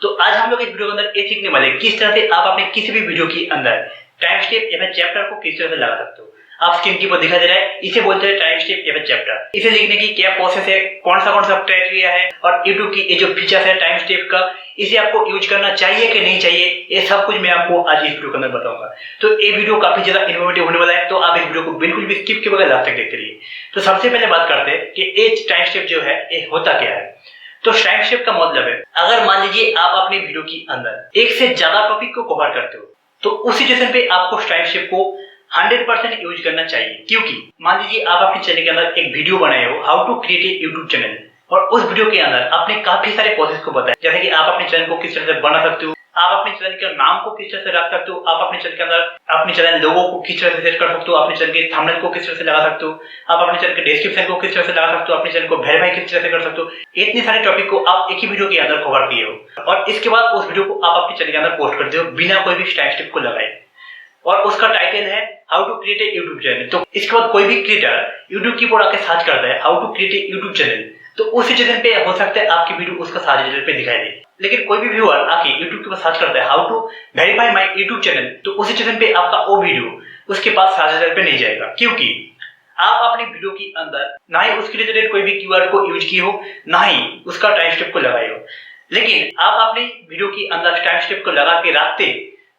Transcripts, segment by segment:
तो आज हम लोग इस वीडियो के अंदर ये सीखने वाले किस तरह से आप अपने किसी भी वीडियो के अंदर टाइम स्टेप या फिर चैप्टर को किस तरह से लगा सकते हो। आप स्क्रीन की पर दिखा दे रहा है, इसे बोलते हैं टाइम स्टेप या फिर चैप्टर। इसे लिखने की क्या प्रोसेस है, कौन सा क्राइटेरिया है और यूट्यूब की ये जो फीचर्स है टाइम स्टेप का, इसे आपको यूज करना चाहिए कि नहीं चाहिए, ये सब कुछ मैं आपको आज इस वीडियो के अंदर बताऊंगा। तो ये वीडियो काफी ज्यादा इन्फॉर्मेटिव होने वाला है, तो आप इस वीडियो को बिल्कुल भी स्किप के बगैर लास्ट तक देखते रहिए। तो सबसे पहले बात करते हैं कि ये टाइम स्टेप जो है ये होता क्या है। तो टाइम स्टेप का मतलब है, अगर मान लीजिए आप अपने वीडियो के अंदर एक से ज्यादा टॉपिक को कवर करते हो तो उस सिचुएशन पे आपको टाइम स्टेप को 100% यूज करना चाहिए। क्योंकि मान लीजिए आप अपने चैनल के अंदर एक वीडियो बनाए हो, how to create a YouTube channel, और उस वीडियो के अंदर आपने काफी सारे प्रोसेस को बताया, जैसे कि आप अपने चैनल को किस तरह से बना सकते हो, आप अपने चैनल के नाम को किस तरह से रख सकते हो, आप अपने चैनल के अंदर अपने चैनल लोगो को किस तरह से सेट कर सकते हो, अपने चैनल के थंबनेल को किस तरह से लगा सकते हो, आप अपने चैनल के डिस्क्रिप्शन को किस तरह से लगा सकते हो, अपने चैनल को वेरीफाई किस तरह से कर सकते हो। इतने सारे टॉपिक को आप एक ही वीडियो के अंदर कवर किए हो और इसके बाद उस वीडियो को आप अपने चैनल के अंदर पोस्ट करते हो बिना कोई भी टाइम स्टेप को लगाए, और उसका टाइटल है how to create a YouTube channel. तो इसके बाद कोई भी क्रिएटर यूट्यूब की पर आके सर्च करता है how to create a YouTube channel, तो उस सिचुएशन पे हो सकता है आपकी वीडियो उसका सारे रिजल्ट पे दिखाई दे। लेकिन कोई भी व्यूअर आके यूट्यूब के पास सर्च करता है how to verify my YouTube channel, तो उस सिचुएशन पे आपका वो वीडियो उसके पास सारे रिजल्ट पे नहीं जाएगा, क्योंकि आप अपनी वीडियो के अंदर ना ही उसके रिलेटेड कोई भी कीवर्ड को यूज किए हो, ना ही उसका टाइम स्टेप को लगाए हो। लेकिन आप अपनी वीडियो के अंदर टाइम स्टेप को लगा के रखते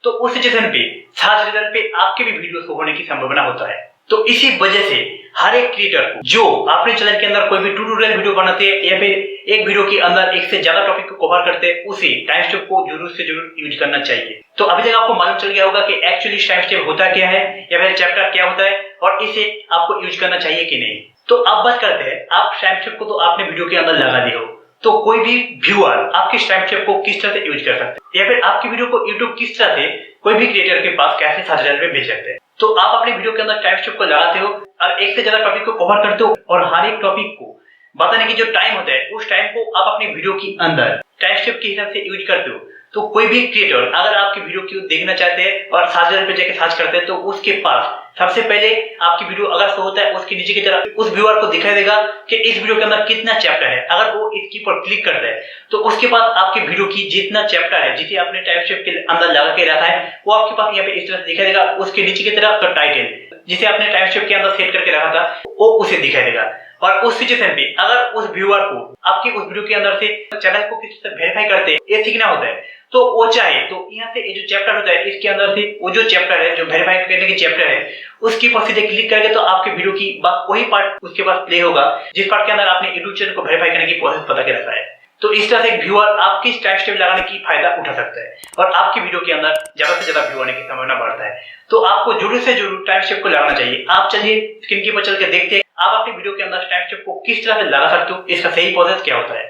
तो उस सिचुएशन पे सर्च रिजल्ट पे आपके भी वीडियो शो होने की संभावना होता है। तो इसी वजह से हर एक क्रिएटर को जो अपने चैनल के अंदर कोई भी ट्यूटोरियल वीडियो बनाते हैं या फिर एक वीडियो के अंदर एक से ज्यादा टॉपिक को कवर करते हैं, उसे टाइम स्टेप को जरूर से जरूर यूज करना चाहिए। तो अभी तक आपको मालूम चल गया होगा कि एक्चुअली टाइम स्टेप होता क्या है या फिर चैप्टर क्या होता है और इसे आपको यूज करना चाहिए कि नहीं। तो अब बात करते हैं, आप टाइम स्टेप को तो आपने वीडियो के अंदर लगा दिए हो, तो कोई भी व्यूअर आपके टाइम स्टेप को किस तरह से यूज कर सकते हैं या फिर आपकी वीडियो को यूट्यूब किस तरह से कोई भी क्रिएटर के पास कैसे सर्च रिजल्ट में भेज सकते हैं। तो आप अपने वीडियो के अंदर टाइम स्टेप को लगाते हो और एक से ज्यादा टॉपिक को कवर करते हो और हर एक टॉपिक को बताने की जो टाइम होता है उस टाइम को आप अपने वीडियो के अंदर टाइम स्टेप के हिसाब से यूज करते हो। तो कोई भी क्रिएटर अगर आपकी वीडियो को देखना चाहते हैं और सर्च रिजल्ट पे जाके सर्च करते हैं, तो उसके पास सबसे पहले आपकी वीडियो अगर शो होता है उसके नीचे की तरफ उस व्यूअर को दिखाई देगा कि इस वीडियो के अंदर कितना चैप्टर है। अगर वो इसके पर क्लिक करता है तो उसके बाद आपके वीडियो की जितना चैप्टर है, जिसे आपने टाइम स्टेप के अंदर लगा के रखा है, वो आपके पास यहाँ पे इस तरह से दिखाई देगा। उसके नीचे की तरफ टाइटल जिसे आपने टाइम स्टेप के अंदर सेट करके रखा था वो उसे दिखाई देगा। और उस सिचुएशन पे अगर उस व्यूअर को आपके उस वीडियो के अंदर से चैनल को किसी तरह वेरीफाई करते हैं, ये सीखना होता है, तो वो चाहे तो यहाँ से ये जो चैप्टर होता है इसके अंदर से वो जो चैप्टर है, जो वेरीफाई करने की चैप्टर है, उसके ऊपर सीधे क्लिक करके तो आपके वीडियो की वही पार्ट उसके पास प्ले होगा जिस पार्ट के अंदर आपने यूट्यूब चैनल को वेरीफाई करने की प्रोसेस बता के रखा है। तो इस तरह से व्यूअर आपकी टाइम स्टेप लगाने की फायदा उठा सकता है और आपकी वीडियो के अंदर ज्यादा से ज्यादा व्यू आने की संभावना बढ़ता है। तो आपको जरूर से जरूर टाइम स्टेप को लगाना चाहिए। आप चलिए स्क्रीन के ऊपर चल के देखते हैं आप अपनी वीडियो के अंदर टाइम स्टेप को किस तरह से लगा सकते हो, इसका सही प्रोसेस क्या होता है।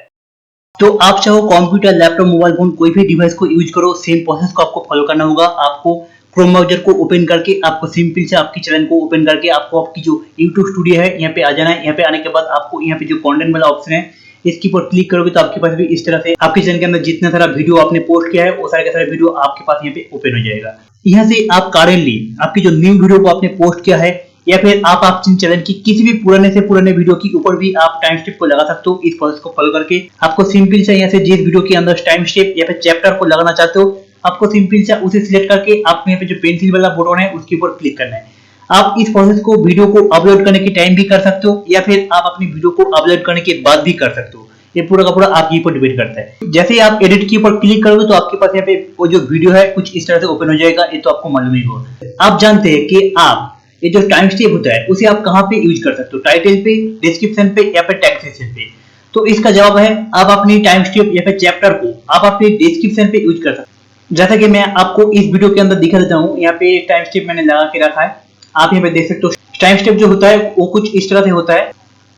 तो आप चाहो कंप्यूटर, लैपटॉप, मोबाइल फोन कोई भी डिवाइस को यूज करो, सेम प्रोसेस को आपको फॉलो करना होगा। आपको क्रोम ब्राउजर को ओपन करके आपको सिंपल से आपकी चैनल को ओपन करके आपको आपकी जो YouTube स्टूडियो है यहाँ पे आ जाना है। यहाँ पे आने के बाद आपको यहाँ पे जो कंटेंट वाला ऑप्शन है इसके ऊपर क्लिक करोगे तो आपके पास भी इस तरह से आपके चैनल के अंदर जितना सारा वीडियो आपने पोस्ट किया है वो सारे का सारा वीडियो आपके पास यहाँ पे ओपन हो जाएगा। यहाँ से आप करेंटली आपकी जो न्यू वीडियो को आपने पोस्ट किया है या फिर आप अपने चैनल की किसी भी पुराने से पुराने वीडियो के ऊपर भी आप टाइम स्टेप को लगा सकते हो। इस प्रोसेस को फॉलो करके आपको सिंपल से यहाँ से जिस वीडियो के अंदर टाइम स्टेप या फिर चैप्टर को लगाना चाहते हो, आपको सिंपल से उसे सिलेक्ट करके आप यहाँ पे जो पेंसिल वाला बटन है उसके ऊपर क्लिक करना है। आप इस प्रोसेस को वीडियो को अपलोड करने के टाइम भी कर सकते हो या फिर आप अपनी वीडियो को अपलोड करने के बाद भी कर सकते हो। ये पूरा का पूरा आपके ऊपर डिपेंड करता है। जैसे ही आप एडिट के ऊपर क्लिक करोगे तो आपके पास यहाँ पे वो जो वीडियो है कुछ इस तरह से ओपन हो जाएगा। ये तो आपको मालूम ही होगा। आप जानते हैं कि आप ये जो टाइम स्टेप होता है उसे आप कहाँ पे यूज कर सकते हो, टाइटल पे, डिस्क्रिप्शन पे या फिर टैग सेक्शन पे। तो इसका जवाब है आप अपनी टाइम स्टेप या फिर चैप्टर को आप अपने डिस्क्रिप्शन पे यूज कर सकते हो। जैसा कि मैं आपको इस वीडियो के अंदर दिखा देता हूँ, यहाँ पे टाइम स्टेप मैंने लगा के रखा है, आप यहाँ पे देख सकते हो। टाइम स्टेप जो होता है वो कुछ इस तरह से होता है।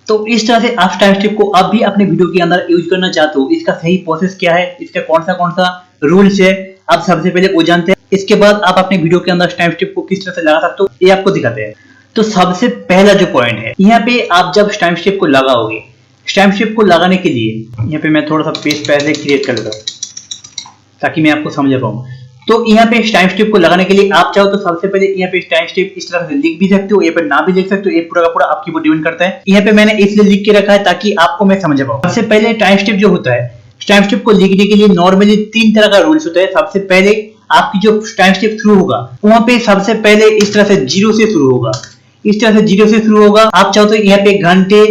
तो इस तरह से आप टाइम स्टेप को आप भी अपने वीडियो के अंदर यूज करना चाहते हो, इसका सही प्रोसेस क्या है, इसका कौन सा रूल्स है, आप सबसे पहले वो जानते हैं। इसके बाद आप अपने वीडियो के अंदर टाइम स्टेप को किस तरह से लगा सकते हो ये आपको दिखाते हैं। तो सबसे पहला जो पॉइंट है, यहाँ पे आप जब टाइम स्टेप को लगाओगे, टाइम स्टेप को लगाने के लिए यहाँ पे मैं थोड़ा सा पेज पहले क्रिएट कर लेता हूँ ताकि मैं आपको समझ पाऊँ। तो यहाँ पे टाइम स्टेप को लगाने के लिए आप चाहो तो सबसे पहले यहाँ पे टाइम स्टेप इस तरह से लिख भी सकते हो या फिर ना भी लिख सकते हो, ये पूरा का पूरा आपकी ऊपर डिपेंड करता है। यहाँ पे मैंने इसलिए लिख के रखा है ताकि आपको मैं समझ पाऊँ। सबसे पहले टाइम स्टेप जो होता है टाइम स्टेप को लिखने के लिए नॉर्मली 3 तरह का रूल्स होता है। सबसे पहले आपकी जो टाइम स्टेप शुरू होगा वहां पे सबसे पहले इस तरह से 0 से शुरू होगा, इस तरह से 0 से शुरू होगा। आप चाहो तो यहाँ पे घंटे,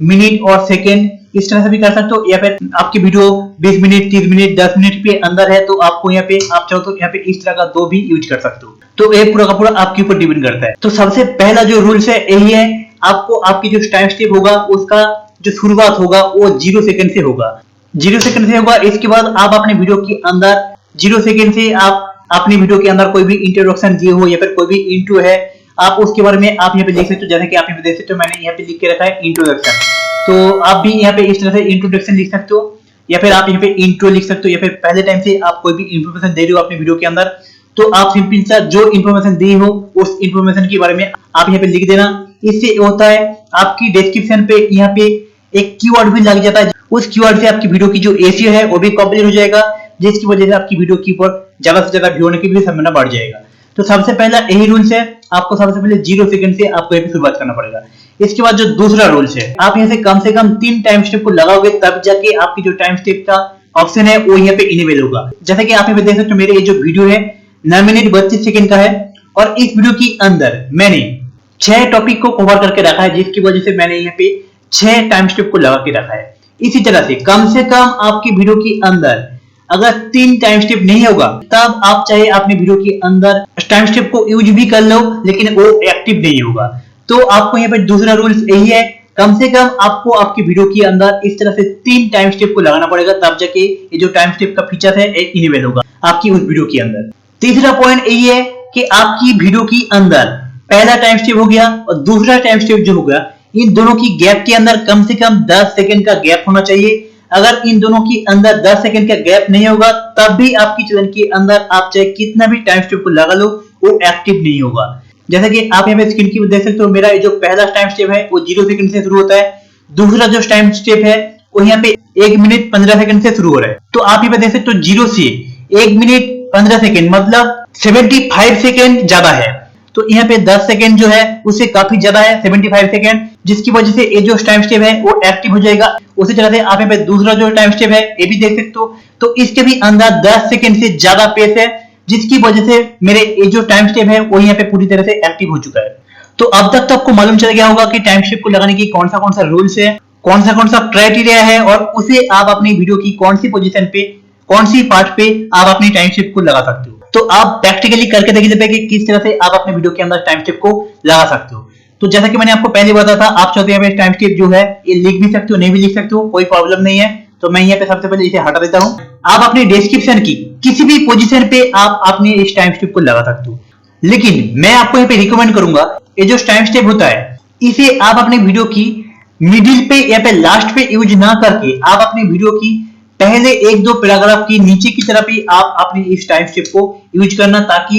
मिनट और सेकंड इस तरह से भी कर सकते हो, या फिर आपकी वीडियो 20 मिनट, 30 मिनट, 10 मिनट के अंदर है तो आपको यहाँ पे आप चाहो तो यहाँ पे इस तरह का 2 भी यूज कर सकते हो। तो ये पूरा का पूरा आपके ऊपर डिपेंड करता है। तो सबसे पहला जो रूल्स है यही है, आपको आपकी जो टाइम स्टेप होगा उसका जो शुरुआत होगा वो 0 सेकंड से होगा, 0 सेकंड से होगा। इसके बाद आप अपने वीडियो के अंदर 0 सेकंड से आप अपनी वीडियो के अंदर कोई भी इंट्रोडक्शन दिए हो या फिर कोई भी इंट्रो है, आप उसके बारे में आप यहाँ पे देख सकते हो। जैसे कि आप यहाँ पे देख सकते हो मैंने यहाँ पे लिख के रखा है इंट्रोडक्शन, तो आप भी यहाँ पे इस तरह से इंट्रोडक्शन लिख सकते हो, या फिर आप यहाँ पे इंट्रो लिख सकते हो, या फिर पहले टाइम से आप कोई भी इंफॉर्मेशन दे रहे हो अपनी वीडियो के अंदर तो आप सिंपल सा जो इंफॉर्मेशन दी हो उस इंफॉर्मेशन के बारे में आप यहाँ पे लिख देना। इससे होता है आपकी डिस्क्रिप्शन पे यहाँ पे एक कीवर्ड भी लग जाता है, उस कीवर्ड से आपकी वीडियो की जो एसीओ है वो भी कंप्लीट हो जाएगा, जिसकी वजह से आपकी वीडियो के ऊपर ज्यादा से ज्यादा व्यू होने की भी संभावना बढ़ जाएगा। तो सबसे पहला यही रूल्स है, आपको सबसे पहले 0 सेकंड से आपको यहाँ पे शुरुआत करना पड़ेगा। इसके बाद जो दूसरा रूल्स है, आप यहाँ से कम 3 टाइम स्टेप को लगाओगे तब जाके आपकी जो टाइम स्टेप का ऑप्शन है वो यहाँ पे इनेबल होगा। जैसे कि आप यहाँ पे देख सकते हो मेरे ये जो वीडियो है 9 मिनट 32 सेकंड का है और इस वीडियो के अंदर मैंने 6 टॉपिक को कवर करके रखा है, जिसकी वजह से मैंने यहाँ पे 6 टाइम स्टेप को लगा के रखा है। इसी तरह से कम आपकी वीडियो के अंदर अगर 3 टाइम स्टेप नहीं होगा तब आप चाहे अपने वीडियो के अंदर टाइम स्टेप को यूज भी कर लो लेकिन वो एक्टिव नहीं होगा। तो आपको यहाँ पे दूसरा रूल्स यही है, कम से कम आपको आपकी वीडियो के अंदर इस तरह से 3 टाइम स्टेप को लगाना पड़ेगा, तब जाके ये जो टाइम स्टेप का फीचर है इनेबल होगा आपकी उस वीडियो के अंदर। तीसरा पॉइंट यही है कि आपकी वीडियो के अंदर पहला टाइम स्टेप हो गया और दूसरा टाइम स्टेप जो होगा, इन दोनों की गैप के अंदर कम से कम 10 सेकंड का गैप होना चाहिए। अगर इन दोनों के अंदर 10 सेकंड का गैप नहीं होगा तब भी आपकी चैनल के अंदर आप चाहे कितना भी टाइम स्टेप को लगा लो वो एक्टिव नहीं होगा। जैसे कि आप यहाँ पे स्क्रीन की देख सकते हो, मेरा जो पहला टाइम स्टेप है वो 0 सेकंड से शुरू होता है, दूसरा जो टाइम स्टेप है वो यहाँ पे 1 मिनट 15 सेकंड से शुरू हो रहा है। तो आप यहाँ पे देख सकते हो 0 से 1 मिनट 15 सेकंड मतलब 75 सेकंड ज्यादा है, तो यहाँ पे 10 सेकंड जो है उससे काफी ज्यादा है 75 सेकंड, जिसकी वजह से ये जो टाइम स्टेप है वो एक्टिव हो जाएगा। उसी तरह से आप यहाँ पे दूसरा जो टाइम स्टेप है ये भी देख सकते हो, तो इसके भी अंदर 10 सेकंड से ज्यादा पेस है, जिसकी वजह से मेरे ये जो टाइम स्टेप है वो यहाँ पे पूरी तरह से एक्टिव हो चुका है। तो अब तक तो आपको मालूम चल गया होगा कि टाइम स्टेप को लगाने की कौन सा रूल्स है, कौन सा क्राइटेरिया है और उसे आप अपनी वीडियो की कौन सी पोजीशन पे, कौन सी पार्ट पे आप अपनी टाइम स्टेप को लगा सकते हो। तो आप प्रैक्टिकली करके देख सकते हैं कि किस तरह से आप अपने वीडियो के अंदर टाइम स्टेप को लगा सकते हो। तो जैसा कि मैंने आपको पहले बताया था, आप चाहते हैं टाइम स्टेप जो है ये लिख भी सकते हो, नहीं भी लिख सकते हो, कोई प्रॉब्लम नहीं है। तो मैं यहाँ पे सबसे पहले इसे हटा देता हूँ। आप अपनी डिस्क्रिप्शन की किसी भी पोजीशन पे आप अपने इस टाइम स्टेप को लगा सकते हो, लेकिन मैं आपको यहाँ पे रिकमेंड करूंगा ये जो टाइम स्टेप होता है इसे आप अपने वीडियो की मिडिल पे या पे लास्ट पे यूज ना करके आप अपनी वीडियो की पहले 1-2 पैराग्राफ की नीचे की तरफ ही आप अपनी इस टाइम स्टेप को यूज करना, ताकि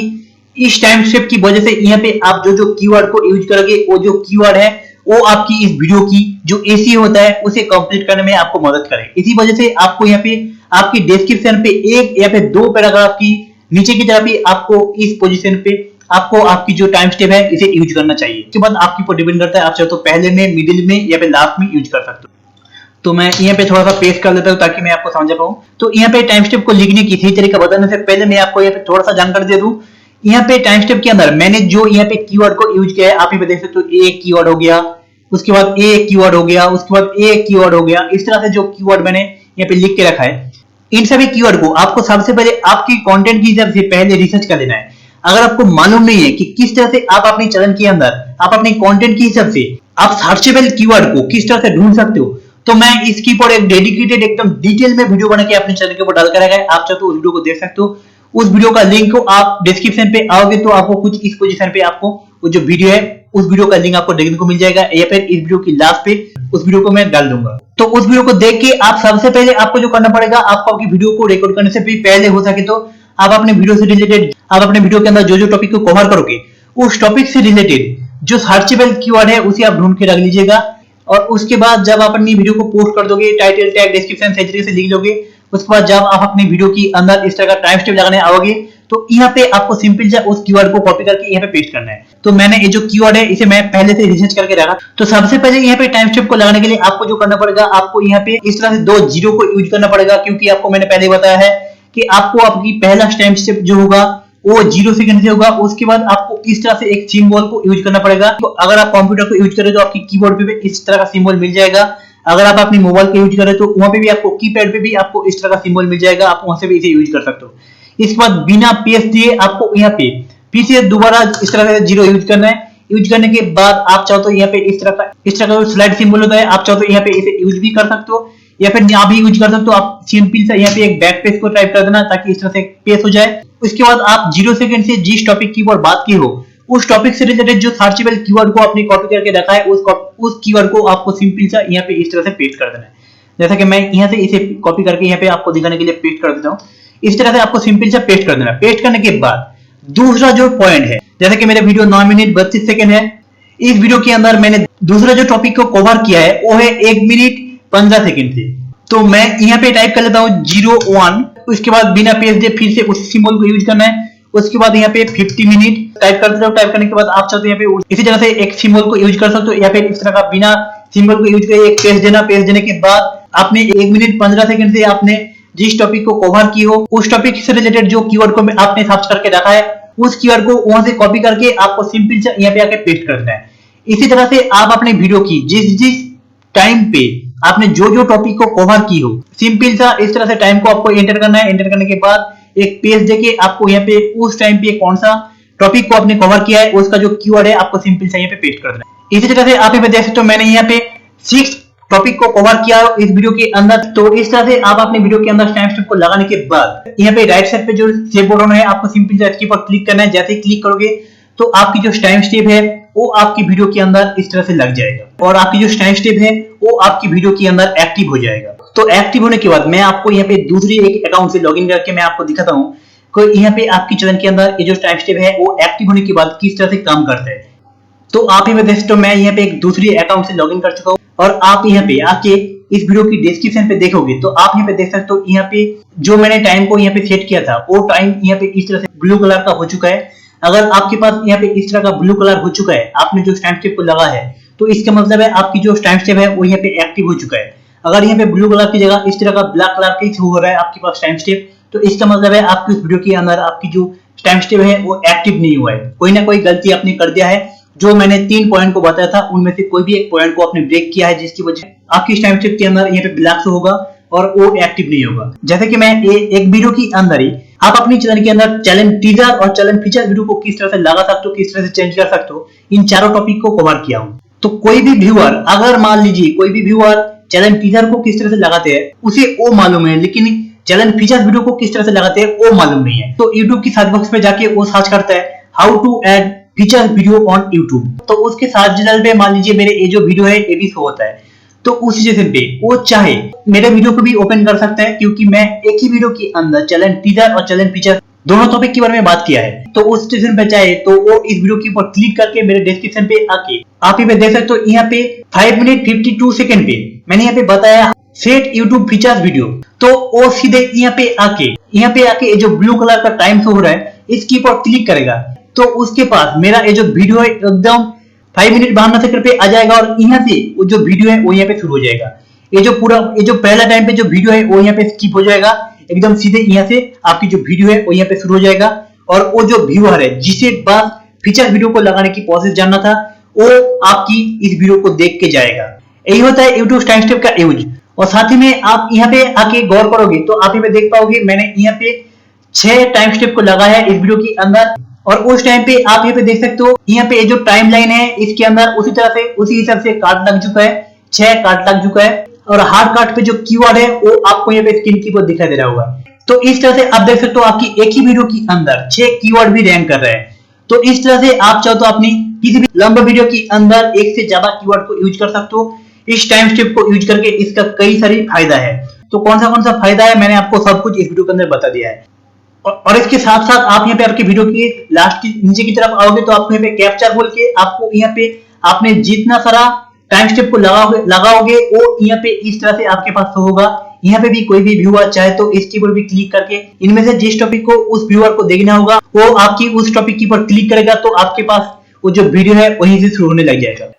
इस टाइम स्टेप की वजह से यहाँ पे आप जो कीवर्ड को यूज करोगे वो जो कीवर्ड है वो आपकी इस वीडियो की जो एसी होता है उसे कंप्लीट करने में आपको मदद करे। इसी वजह से आपको यहाँ पे आपकी डिस्क्रिप्शन पे 1 या फिर 2 पैराग्राफ की नीचे की तरफ ही आपको इस पोजीशन पे आपको आपकी जो टाइम स्टेप है इसे यूज करना चाहिए। इसके बाद आपके ऊपर डिपेंड करता है, आप चाहे तो पहले में, मिडिल में या फिर लास्ट में यूज कर सकते हो। तो मैं यहाँ पे थोड़ा सा पेस्ट कर देता हूँ ताकि मैं आपको समझ पाऊँ। तो यहाँ पे टाइम स्टेप को लिखने की सही तरीका बताने से पहले मैं आपको यहाँ पे थोड़ा सा जानकारी दे दूं। यहाँ पे टाइम स्टेप के अंदर मैंने जो यहाँ पे कीवर्ड को यूज किया है, आप यहाँ पे देख सकते हो, एक कीवर्ड हो गया, उसके बाद एक कीवर्ड हो गया, उसके बाद एक कीवर्ड हो गया। इस तरह से जो कीवर्ड मैंने यहाँ पे लिख के रखा है, इन सभी कीवर्ड को आपको सबसे पहले आपकी कंटेंट की हिसाब से पहले रिसर्च कर लेना है। अगर आपको मालूम नहीं है कि किस तरह से आप अपने चैनल के अंदर आप अपने कंटेंट के हिसाब से आप सर्चेबल कीवर्ड को किस तरह से ढूंढ सकते हो, तो मैं इसकी पर एक डेडिकेटेड एकदम डिटेल में वीडियो बना के अपने चैनल के ऊपर डाल कर रखा है। आप चाहे तो उस वीडियो को देख सकते हो। उस वीडियो का लिंक को आप डिस्क्रिप्शन पे आओगे तो आपको कुछ इस पोजीशन पे आपको वो जो वीडियो है उस वीडियो का लिंक आपको देखने को मिल जाएगा, या फिर इस वीडियो की लास्ट पे उस वीडियो को मैं डाल दूंगा। तो उस वीडियो को देख के आप सबसे पहले आपको जो करना पड़ेगा, आपको आपकी वीडियो को रिकॉर्ड करने से भी पहले हो सके तो आप अपने वीडियो से रिलेटेड, आप अपने वीडियो के अंदर जो टॉपिक को कवर करोगे उस टॉपिक से रिलेटेड जो सर्चेबल कीवर्ड है उसे आप ढूंढ के रख लीजिएगा। और उसके बाद जब आप अपनी वीडियो को पोस्ट कर दोगे, टाइटल टैग डिस्क्रिप्शन सही तरीके से लिख लोगे, उसके बाद जब आप अपनी वीडियो के अंदर इस तरह का टाइम स्टेप लगाने आओगे तो यहाँ पे आपको सिंपल सा उस कीवर्ड को कॉपी करके यहाँ पे पेस्ट करना है। तो मैंने ये जो कीवर्ड है इसे मैं पहले से रिसर्च करके रखा। तो सबसे पहले यहाँ पे टाइम स्टेप को लगाने के लिए आपको जो करना पड़ेगा, आपको यहाँ पे इस तरह से 2 जीरो को यूज करना पड़ेगा, क्योंकि आपको मैंने पहले बताया है कि आपको आपकी पहला टाइम स्टेप जो होगा वो 0 सेकंड से होगा। उसके बाद आपको इस तरह से एक सिंबल को यूज करना पड़ेगा। तो अगर आप कंप्यूटर को यूज करें तो आपकी कीबोर्ड पे भी इस तरह का सिंबल मिल जाएगा। अगर आप अपनी मोबाइल को यूज करें तो वहां पे भी आपको कीपैड पे भी आपको इस तरह का सिंबल मिल जाएगा, आप वहां से भी इसे यूज कर सकते हो। इसके बाद बिना पेस्ट दिए आपको यहाँ पे फिर से दोबारा इस तरह का 0 यूज करना है। यूज करने के बाद आप चाहो तो यहाँ पे इस तरह का स्लाइड सिंबल होता है, आप चाहो तो यहाँ पे इसे यूज भी कर सकते हो या फिर यहाँ भी यूज कर सकते हो। आप सिंपल सा यहाँ पे एक बैक पेज को टाइप कर देना ताकि इस तरह से पेस्ट हो जाए। उसके बाद आप 0 सेकंड से जिस टॉपिक की बात की हो उस टॉपिक से रिलेटेड जो सर्चेबल कीवर्ड को आपने कॉपी करके रखा है उस कीवर्ड को आपको सिंपल सा यहाँ पे इस तरह से पेस्ट कर देना है। जैसा कि मैं यहाँ से इसे कॉपी करके यहाँ पे आपको दिखाने के लिए पेस्ट कर देता हूँ। इस तरह से आपको सिंपल सा पेस्ट कर देना है। पेस्ट करने के बाद दूसरा जो पॉइंट है, जैसे कि मेरे वीडियो 9 मिनट 32 सेकंड है, इस वीडियो के अंदर मैंने दूसरा जो टॉपिक को कवर किया है वो है 1 मिनट 15 सेकंड से। तो मैं यहाँ पे टाइप कर लेता हूँ 01, उसके बाद बिना पेज दिए फिर से उस सिंबल को यूज करना है। उसके बाद यहाँ पे 50 मिनट टाइप कर देता हूँ। टाइप करने के बाद आप चाहते हैं यहाँ पे इसी तरह से एक सिंबल को यूज कर सकते हो या फिर इस तरह का बिना सिंबल को यूज करके एक पेज देना। पेज देने के बाद आपने 1 मिनट 15 सेकंड से आपने जिस टॉपिक को कवर की हो उस टॉपिक से रिलेटेड जो कीवर्ड को आपने सर्च करके रखा है उस कीवर्ड को वहां से कॉपी करके आपको सिंपल से यहाँ पे आके पेस्ट कर देना है। इसी तरह से आप अपने वीडियो की जिस टाइम पे आपने जो टॉपिक को कवर की हो सिंपल सा इस तरह से टाइम को आपको एंटर करना है। एंटर करने के बाद एक पेज देके आपको यहाँ पे उस टाइम पे कौन सा टॉपिक को आपने कवर किया है उसका जो कीवर्ड है आपको सिंपल से यहाँ पे पेस्ट कर देना है। इसी तरह से आप यहाँ पे देख सकते हो मैंने यहाँ पे 6 टॉपिक को कवर किया इस वीडियो के अंदर। तो इस तरह से आप अपने वीडियो के अंदर टाइम स्टेप को लगाने के बाद यहाँ पे राइट साइड पे जो सेव बटन है आपको सिंपल से इसके पर क्लिक करना है। जैसे ही क्लिक करोगे तो आपकी जो टाइम स्टेप है वो आपकी वीडियो के अंदर इस तरह से लग जाएगा और आपकी जो टाइम स्टेप है वो आपकी वीडियो के अंदर एक्टिव हो जाएगा। तो एक्टिव होने के बाद मैं आपको यहाँ पे दूसरी एक अकाउंट से लॉगिन करके मैं आपको दिखाता हूँ कि यहाँ पे आपकी चैनल के अंदर ये जो टाइम स्टेप है वो एक्टिव होने के बाद किस तरह से काम करता है। तो आप यहाँ पे देख सकते हो मैं यहाँ पे एक दूसरी अकाउंट से लॉगिन कर चुका हूँ और आप यहाँ पे आके इस वीडियो की डिस्क्रिप्शन पे देखोगे तो आप यहाँ पे देख सकते हो यहाँ पे जो मैंने टाइम को यहाँ पे सेट किया था वो टाइम यहाँ पे इस तरह से ब्लू कलर का हो चुका है। अगर आपके पास यहाँ पे इस तरह का ब्लू कलर हो चुका है आपने जो टाइम स्टेप को लगा है तो इसका मतलब है आपकी जो टाइम स्टेप है वो यहाँ पे एक्टिव हो चुका है। अगर यहाँ पे ब्लू कलर की जगह इस तरह का ब्लैक कलर का हो रहा है आपके पास टाइम स्टेप तो इसका मतलब है आपकी उस वीडियो के अंदर आपकी जो टाइम स्टेप है वो एक्टिव नहीं हुआ है। कोई ना कोई गलती आपने कर दिया है। जो मैंने 3 पॉइंट को बताया था उनमें से कोई भी एक पॉइंट को आपने ब्रेक किया है जिसकी वजह आपकी टाइम स्टेप के अंदर यहाँ पे ब्लैक शो होगा और वो एक्टिव नहीं होगा। जैसे कि मैं एक वीडियो के अंदर ही आप अपनी चैनल के अंदर चैनल टीजर और चैनल फीचर वीडियो को किस तरह से लगा सकते हो, किस तरह से चेंज कर सकते हो, इन चारों टॉपिक को कवर किया हूँ। तो कोई भी व्यूअर अगर मान लीजिए कोई भी व्यूअर चैनल टीजर को किस तरह से लगाते हैं उसे वो मालूम है लेकिन चैनल फीचर वीडियो को किस तरह से लगाते हैं वो मालूम नहीं है तो YouTube की सर्च बॉक्स पे जाके वो सर्च करता है how to add feature video on YouTube। तो उसके सर्च रिजल्ट पे मान लीजिए मेरे ये जो वीडियो है ये भी शो होता है। तो उस सिचुएशन पे वो चाहे मेरे वीडियो को भी ओपन कर सकता है क्योंकि मैं एक ही वीडियो के अंदर चैनल टीजर और चैनल फीचर दोनों टॉपिक के बारे में बात किया है। तो उस स्टेशन पे चाहे तो वो इस वीडियो के ऊपर क्लिक करके मेरे डिस्क्रिप्शन पे आके आप यहाँ पे देख सकते हो यहाँ पे 5 मिनट 52 सेकंड पे मैंने यहाँ पे बताया सेट यूट्यूब फीचर्स वीडियो। तो वो सीधे यहाँ पे आके ये जो ब्लू कलर का टाइम शो हो रहा है इसके ऊपर क्लिक करेगा तो उसके पास मेरा ये जो वीडियो है एकदम 5 मिनट 52 सेकंड पे आ जाएगा और यहाँ से वो जो वीडियो है वो यहाँ पे शुरू हो जाएगा। ये जो पहला टाइम पे जो वीडियो है वो यहाँ पे स्किप हो जाएगा एकदम सीधे यहाँ से आपकी जो वीडियो है वो यहाँ पे शुरू हो जाएगा और वो जो व्यूअर है जिसे बस फीचर वीडियो को लगाने की प्रोसेस जानना था वो आपकी इस वीडियो को देख के जाएगा। यही होता है यूट्यूब टाइम स्टेप का यूज। और साथ ही में आप यहाँ पे आके गौर करोगे तो आप यहाँ पे देख पाओगे मैंने यहाँ पे 6 टाइम स्टेप को लगा है इस वीडियो के अंदर और उस टाइम पे आप यहाँ पे देख सकते हो यहाँ पे जो टाइम लाइन है इसके अंदर उसी तरह से उसी हिसाब से कार्ड लग चुका है, 6 कार्ड लग चुका है और हार्ड कार्ड पे जो कीवर्ड है वो आपको यहाँ पे स्क्रीन की पर दिखाई दे रहा होगा। तो इस तरह से आप देख सकते हो आपकी एक ही वीडियो के अंदर 6 कीवर्ड भी रैंक कर रहे हैं। तो इस तरह से आप चाहो तो अपनी किसी भी लंबे वीडियो के अंदर एक से ज्यादा कीवर्ड को यूज कर सकते हो। इस टाइम स्टेप को यूज करके इसका कई सारी फायदा है। तो कौन सा फायदा है मैंने आपको सब कुछ इस वीडियो के अंदर बता दिया है। और इसके साथ साथ आप यहाँ पे आपके वीडियो की लास्ट की नीचे की तरफ आओगे तो आपको यहाँ पे कैप्चर बोल के आपको यहाँ पे आपने जितना सारा टाइम स्टेप को लगाओगे वो यहाँ पे इस तरह से आपके पास होगा। यहाँ पे भी कोई भी व्यूअर चाहे तो इसके ऊपर भी क्लिक करके इनमें से जिस टॉपिक को उस व्यूअर को देखना होगा वो आपकी उस टॉपिक के ऊपर क्लिक करेगा तो आपके पास वो जो वीडियो है वहीं से शुरू होने लग जाएगा।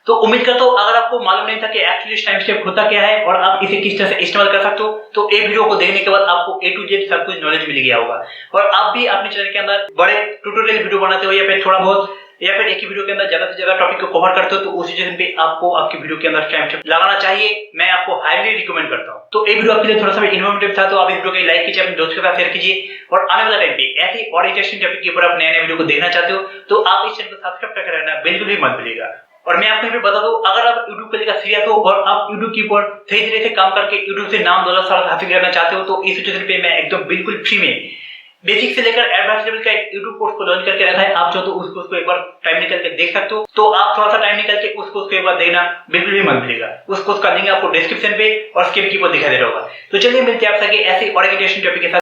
तो उम्मीद करता हूँ अगर आपको मालूम नहीं था कि एक्चुअली टाइम स्टेप होता क्या है और आप इसे किस तरह से इस्तेमाल कर सकते हो, तो एक वीडियो को देखने के बाद आपको A to Z सब कुछ नॉलेज मिल गया होगा। और आप भी अपने चैनल के अंदर बड़े ट्यूटोरियल वीडियो बनाते हो या फिर थोड़ा बहुत या फिर एक ही वीडियो के अंदर ज्यादा से ज्यादा टॉपिक को कवर करते हो, तो उस सिचुएशन पे आपको आपकी वीडियो के अंदर टाइम स्टेप लगाना चाहिए। मैं आपको हाईली रिकमेंड करता हूँ। तो ये वीडियो आपके लिए थोड़ा सा इन्फॉर्मेटिव था, तो आप इस वीडियो को लाइक कीजिए, अपने दोस्तों के साथ शेयर कीजिए और आने वाला टाइम पे ऐसी और इंटरेस्टिंग टॉपिक के ऊपर आप नए नए वीडियो को देखना चाहते हो तो आप इस चैनल को सब्सक्राइब करके रहना बिल्कुल भी मत भूलिएगा। और मैं आपको भी बता दूं, अगर आप YouTube को लेकर सीरियस हो और आप YouTube के ऊपर सही तरीके से काम करके YouTube से नाम दौलत हासिल करना चाहते हो, तो इस सिचुएशन पे मैं एकदम बिल्कुल फ्री में बेसिक से लेकर एडवांस लेवल का एक YouTube कोर्स को लॉन्च करके रखा है। आप चाहो तो उस कोर्स को एक बार टाइम निकल के देख सकते हो। तो आप थोड़ा सा टाइम निकल के उस कोर्स को एक बार देखना बिल्कुल भी मत भूलिएगा। उस कोर्स का लिंक आपको डिस्क्रिप्शन पे और स्क्रीन की ऊपर दिखाई दे रहा होगा। तो चलिए मिलते हैं आपसे ऐसी और एक इंटरेस्टिंग टॉपिक के साथ।